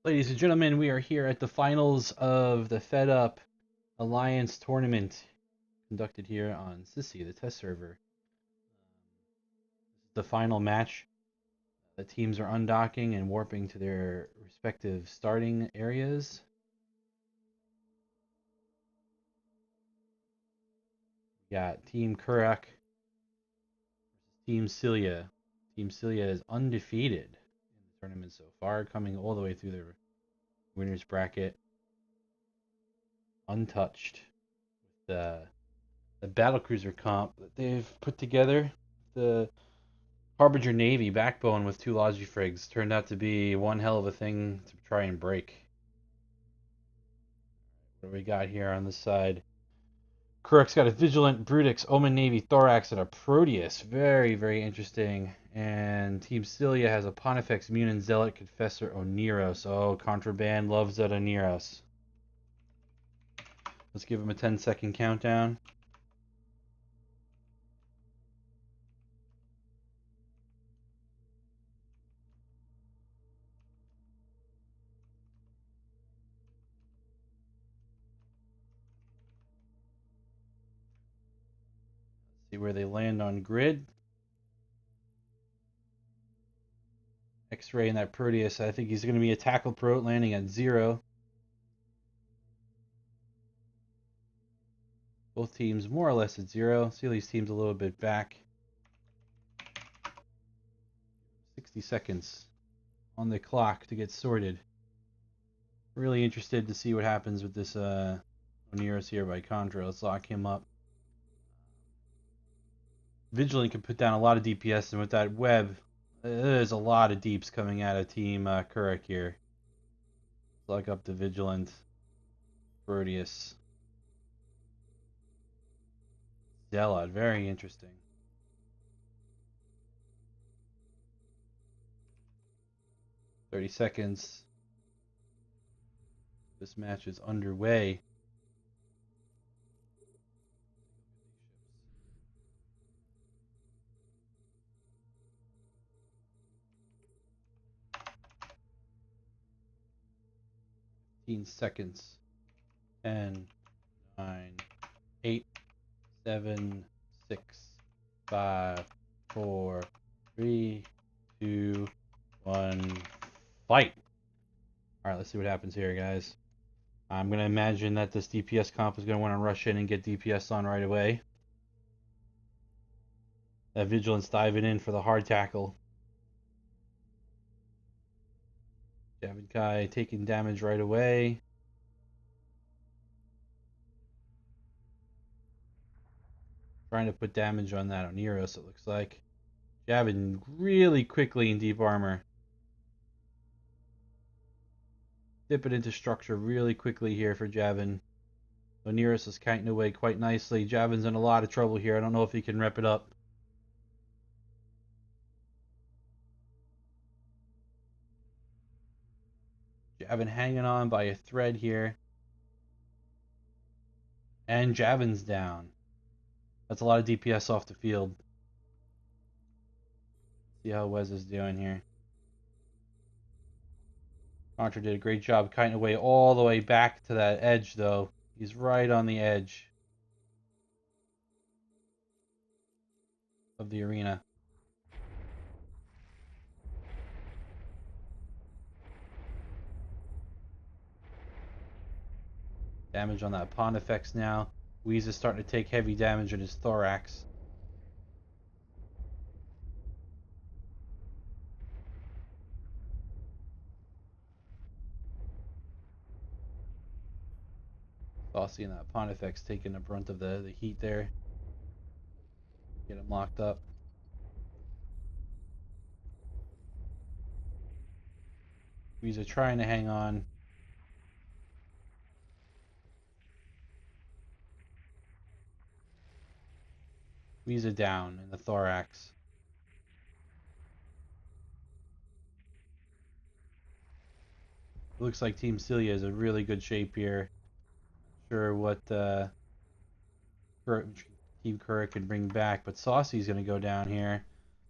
Ladies and gentlemen, we are here at the finals of the FEDUP Alliance tournament conducted here on Sissy, the test server. This is the final match. The teams are undocking and warping to their respective starting areas. We got Team Kurak versus Team Celia. Team Celia is undefeated in the tournament so far, coming all the way through the winners bracket untouched. The battlecruiser comp that they've put together, the Harbinger Navy backbone with two Logifrigs, turned out to be one hell of a thing to try and break. What do we got here on this side? Kuruk's got a Vigilant, Brutix, Omen Navy, Thorax, and a Proteus. Very, very interesting. And Team Celia has a Pontifex, Munin, Zealot, Confessor, Oneros. Oh, Contraband loves that Oneros. Let's give him a 10-second countdown. See where they land on grid. X-Ray and that Proteus. I think he's going to be a tackle pro landing at 0. Both teams more or less at 0. Celia's team's a little bit back. 60 seconds on the clock to get sorted. Really interested to see what happens with this Oneros here by Contra. Let's lock him up. Vigilant can put down a lot of DPS, and with that web, there's a lot of deeps coming out of Team Kurak here. Lock up the Vigilant. Proteus. Zealot, very interesting. "30 seconds. This match is underway. Seconds. 10, 9, 8, 7, 6, 5, 4, 3, 2, 1, fight. Alright, let's see what happens here, guys. I'm going to imagine that this DPS comp is going to want to rush in and get DPS on right away. That Vigilance diving in for the hard tackle. Javinkai taking damage right away. Trying to put damage on that Oneros, it looks like. Javin really quickly in deep armor. Dip it into structure really quickly here for Javin. Oneros is kiting away quite nicely. Javin's in a lot of trouble here. I don't know if he can rep it up. Javin hanging on by a thread here. And Javin's down. That's a lot of DPS off the field. See how Wes is doing here. Contra did a great job kiting away all the way back to that edge, though. He's right on the edge of the arena. Damage on that Pontifex now. Wheeze is starting to take heavy damage on his Thorax. Saucy and that Pontifex taking the brunt of the heat there. Get him locked up. Weezer trying to hang on. Weezer down in the Thorax. It looks like Team Celia is in really good shape here. Not sure what Team Kurak can bring back, but Saucy's going to go down here.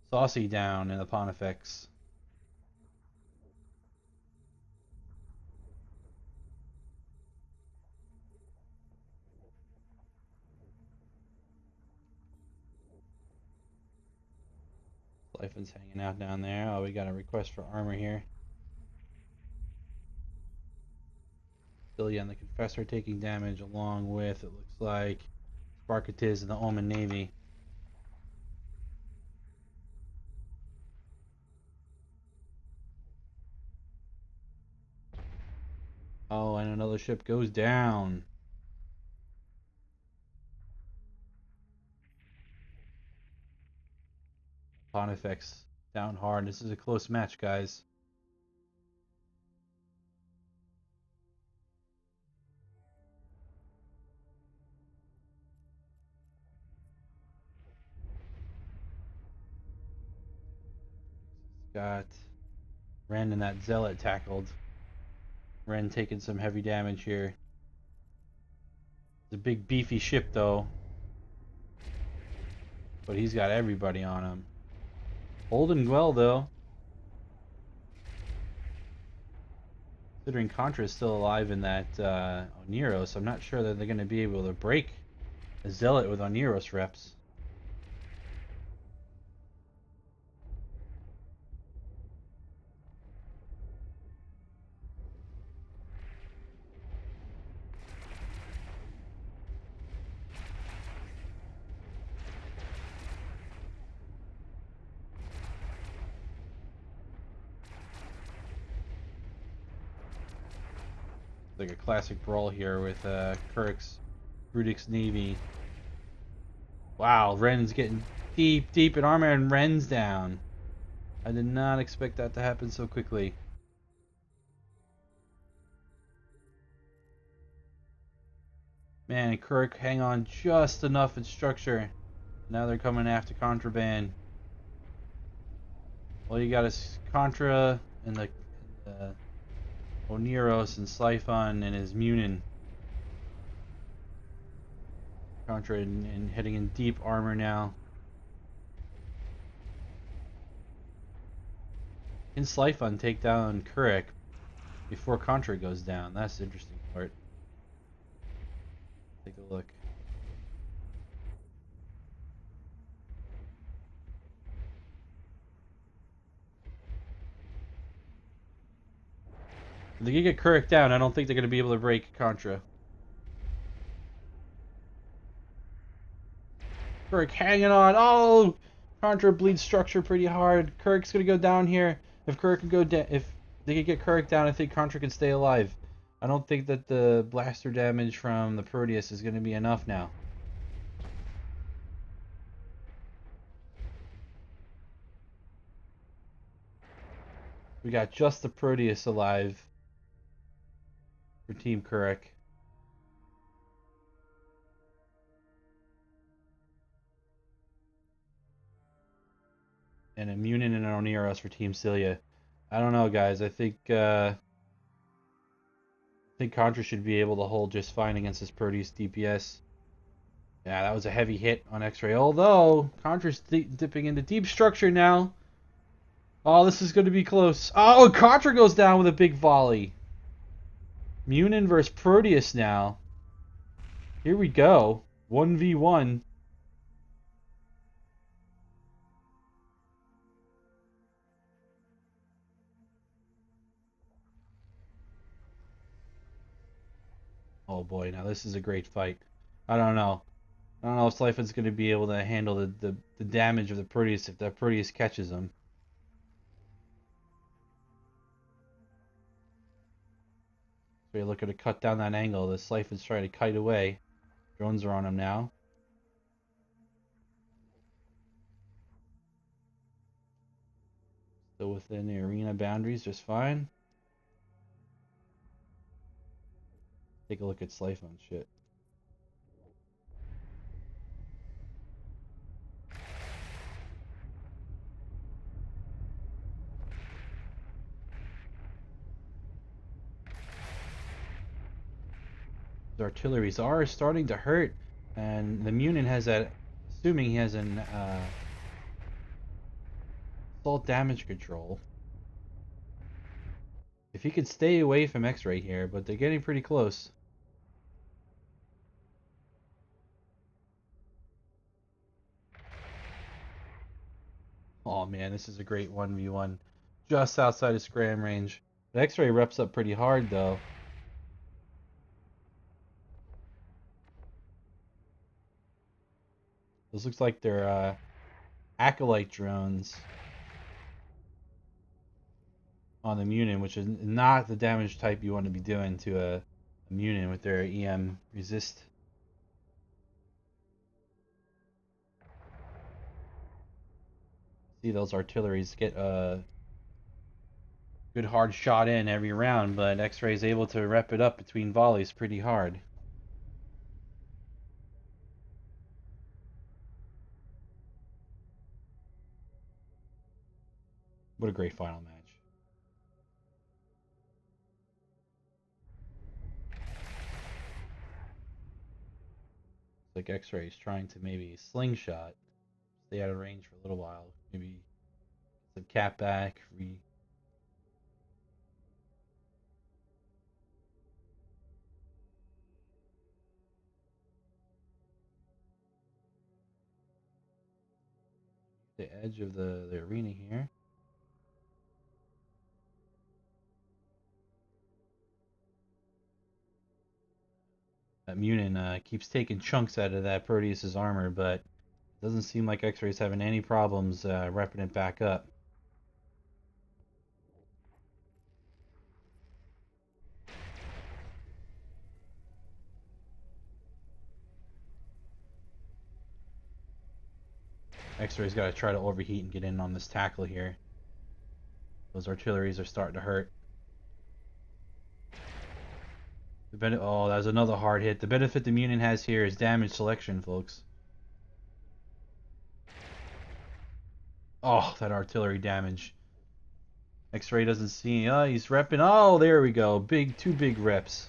Saucy down in the Pontifex. Siphon's hanging out down there. Oh, we got a request for armor here. Cilia and the Confessor taking damage along with, it looks like, Sparkatiz and the Omen Navy. Oh, and another ship goes down. Pontifex down hard. This is a close match, guys. Got Ren and that Zealot tackled. Ren taking some heavy damage here. It's a big beefy ship though. But he's got everybody on him. Holding well though. Considering Contra is still alive in that Oneros, I'm not sure that they're going to be able to break a Zealot with Oneros reps. Like a classic brawl here with Kurik's Rudik's Navy. Wow, Ren's getting deep in armor and Ren's down. I did not expect that to happen so quickly. Man, Kurik hang on just enough in structure. Now they're coming after Contraband. All you got is Contra and the Oneros and Sliphon and his Munin. Contra and heading in deep armor now. Can Sliphon take down Kurik before Contra goes down? That's the interesting part. Take a look. If they can get Kurik down, I don't think they're going to be able to break Contra. Kurik hanging on. Oh! Contra bleeds structure pretty hard. Kurik's going to go down here. If Kurik can if they can get Kurik down, I think Contra can stay alive. I don't think that the blaster damage from the Proteus is going to be enough now. We got just the Proteus alive for Team Kurik. And a Munin and an Oneros for Team Cilia. I don't know, guys. I think Contra should be able to hold just fine against this Proteus DPS. Yeah, that was a heavy hit on X-Ray. Although Contra's dipping into deep structure now. Oh, this is going to be close. Oh, Contra goes down with a big volley. Munin versus Proteus now. Here we go. 1v1. Oh boy, now this is a great fight. I don't know. I don't know if Sliphon's going to be able to handle the damage of the Proteus if that Proteus catches him. So you're looking to cut down that angle. The Sliphon's trying to kite away. Drones are on him now. Still within the arena boundaries, just fine. Take a look at Sliphon's shit. The artilleries are starting to hurt, and the Munin has that, assuming he has an assault damage control. If he could stay away from X-Ray here, but they're getting pretty close. Oh man, this is a great 1v1. Just outside of scram range. The X-ray reps up pretty hard, though. This looks like they're acolyte drones on the Munin, which is not the damage type you want to be doing to a Munin with their EM resist. See those artilleries get a good hard shot in every round, but X-ray is able to rep it up between volleys pretty hard. What a great final match. It's like X-ray is trying to maybe slingshot, stay out of range for a little while, maybe some cap back, the edge of the arena here. That Munin keeps taking chunks out of that Proteus's armor, but it doesn't seem like X-ray's having any problems repping it back up. X-ray's got to try to overheat and get in on this tackle here. Those artilleries are starting to hurt. Oh, that was another hard hit. The benefit the Munin has here is damage selection, folks. Oh, that artillery damage. X-ray doesn't see. Oh, he's repping. Oh, there we go. Two big reps.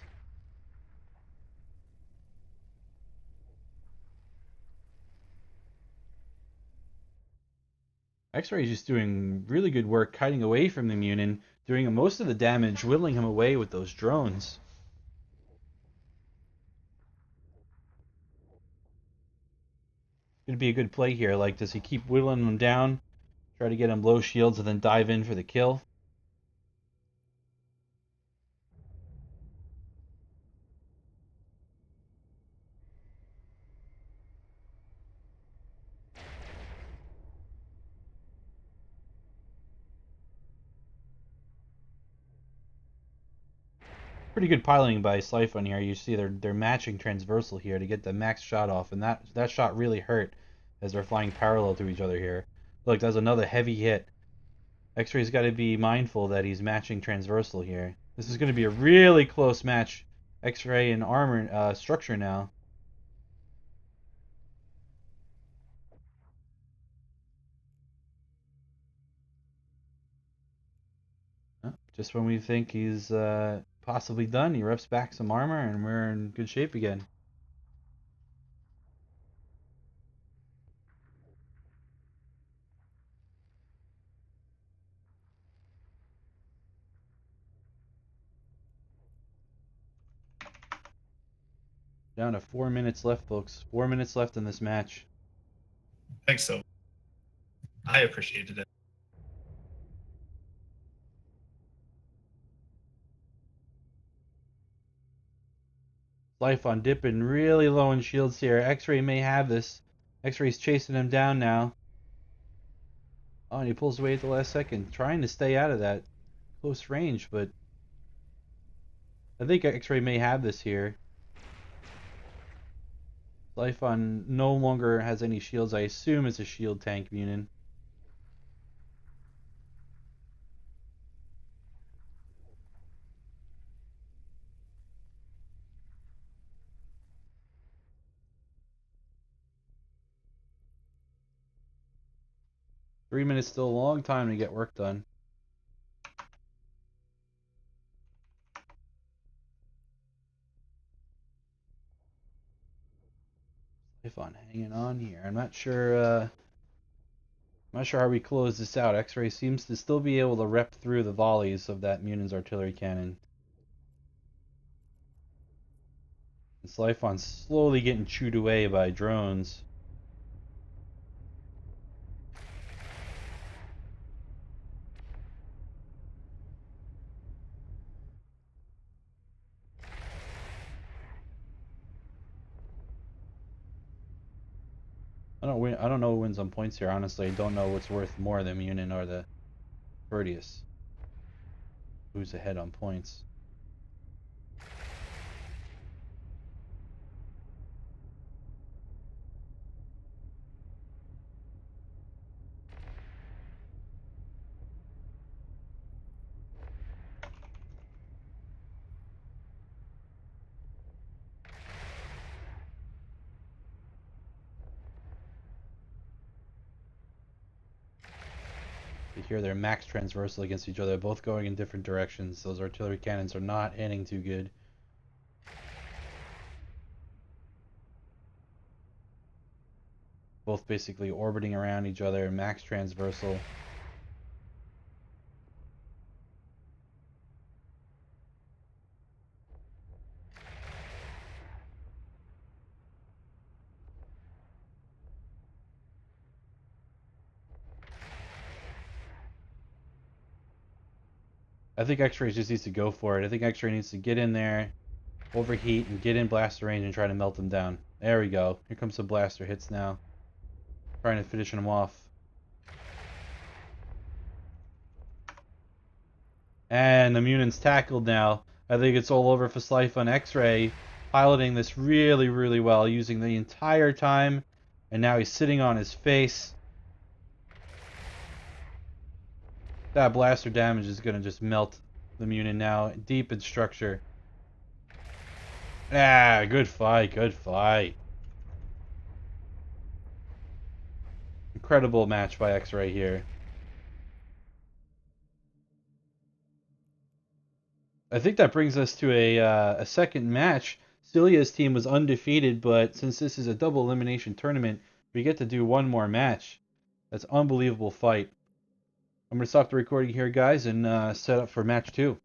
X-ray is just doing really good work kiting away from the Munin, doing most of the damage, whittling him away with those drones. Gonna be a good play here. Like, does he keep whittling him down, try to get him low shields, and then dive in for the kill? Pretty good piloting by Sliphon here. You see they're matching transversal here to get the max shot off, and that shot really hurt as they're flying parallel to each other here. Look, that's another heavy hit. X-ray's got to be mindful that he's matching transversal here. This is going to be a really close match. X-ray and armor structure now. Just when we think he's possibly done, he reps back some armor, and we're in good shape again. Down to 4 minutes left, folks. 4 minutes left in this match. Thanks so. I appreciated it. Life on dipping really low in shields here. X-ray may have this. X-ray's chasing him down now. Oh, and he pulls away at the last second, trying to stay out of that close range, but I think X-ray may have this here. Life on no longer has any shields. I assume it's a shield tank Munin. Three minutes still a long time to get work done. If I'm hanging on here, I'm not sure how we close this out. X-ray seems to still be able to rep through the volleys of that Munin's artillery cannon. And Slifon's slowly getting chewed away by drones. I don't know who wins on points here. Honestly, I don't know what's worth more, the Munin or the Proteus. Who's ahead on points? Here they're max transversal against each other, both going in different directions. Those artillery cannons are not hitting too good. Both basically orbiting around each other, max transversal. I think X-Ray just needs to go for it. I think X-Ray needs to get in there, overheat, and get in blaster range and try to melt them down. There we go. Here comes the blaster hits now. Trying to finish them off. And the Munin's tackled now. I think it's all over for Slife on X-Ray, piloting this really, really well, using the entire time. And now he's sitting on his face. That blaster damage is going to just melt the Munin now, deep in structure. Ah, good fight, good fight. Incredible match by X-Ray here. I think that brings us to a second match. Celia's team was undefeated, but since this is a double elimination tournament, we get to do one more match. That's an unbelievable fight. I'm going to stop the recording here, guys, and set up for match 2.